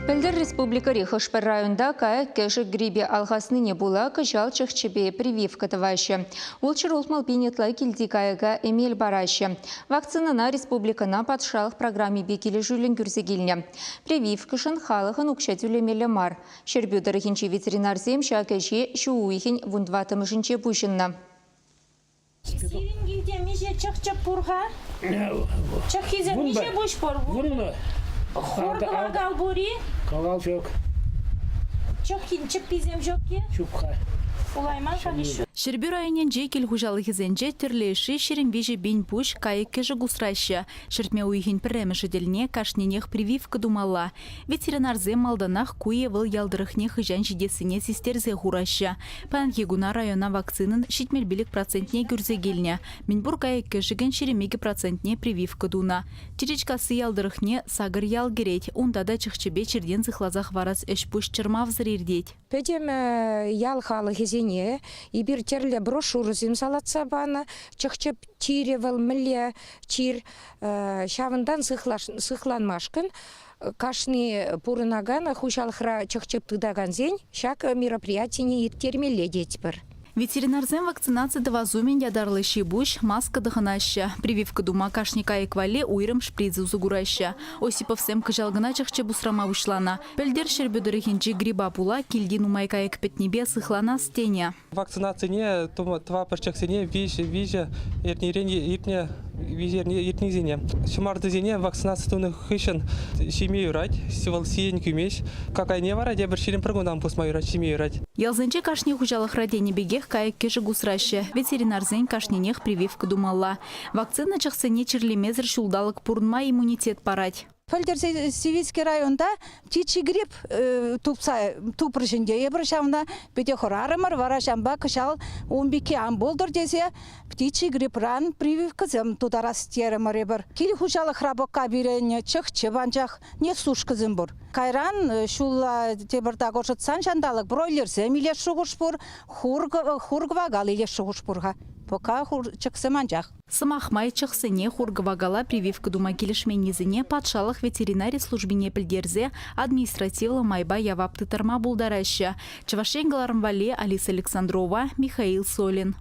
Пілдер республикари Хошпар районда кая кеші грибе алғасныне була кыжал чықчыбе прививка тывашы. Улчыр ултмал пинетлай келді каяга эмел барашы. Вакцинана республикана патшалық программе бекелі жүлін күрзегіліне. Прививкышын халығын укшатюлемелі мар. Шербюдары хинче ветеринарзем шакэжі шууихин вундватымышынче пушынна. Хоргала галбори. Калал жоқ. Чохин чепизем жоки. Чупха. Улайман камишу. Шербю районен жекел хужалық езенже түрлеші шерембежі бен пуш кайық кежі гусрайшы. Шертме уйхин пірреміші деліне кашненех прививка думала. Ветеринарзе малданах куе выл ялдырықне хыжан жидесіне сестерзе хурайшы. Панхигуна района вакцинын шитмелбілік процентне гүрзегеліне. Минбур кайық кежіген шеремеге процентне прививка дуна. Теречкасы ялдырықне сагыр ялгерет. Ондада чықчыбе черден зықлазақ варас эш пуш чырмав зырердет. Педем ялхалы хезене, и бир терле брошюру салатса бана, чықчып тиревал міле тир, шавындан сыхланмашкын, кашни пурынагана хушалхра чықчып тыдаган зень, шак мероприятине термеле детьбір. Ветеринарзем вакцинация давазумен ядарлы шибуш, маска дыханаща. Прививка дума кашника эквале уйрым шпридзу загураща. Осиповсем кыжалгына чахче бусрама ушлана. Пельдер шербюдырыхинчи гриба пула, кильдину майка экпетнебе сыхлана стеня. Вакцинация не, това перчаксене, вижа, иртне, иртнизине. Шумардызине вакцинация туны хышын, шимею рать, сивал сиень кюмеш. Какая не вара, я берширим прогундам пусмаю рать, шимею рать. Ялзенче кашни хужалых радени бегех кайык кежі гусраща. Ветеринарзен кашненех прививка думала. Вакцина чахсене черлемезір шулдалық пурнма иммунитет парать. Пөлдер Сивицкий районда птичий грипп тупрышынде ебрышамна бете хорарымыр варашамба кышал 12 ан болдыр десе птичий гриппран прививкызым тударас терімір ебір. Кил хушалы храбокка бирене чық чебанчақ не сушкызым бұр. Кайран шулла тебірда қошытсан жандалық бройлерзем иле шуғышпұр, хургвагал иле шуғышпұрға. Пока чықсыманчақ. Самахмай чықсыне хургвагала прививка дума келішменезіне патшалық ветеринарий службине пілдерзе административлы майба явапты тарма булдараща. Чавашенгаларым вале Алиса Александрова, Михаил Солин.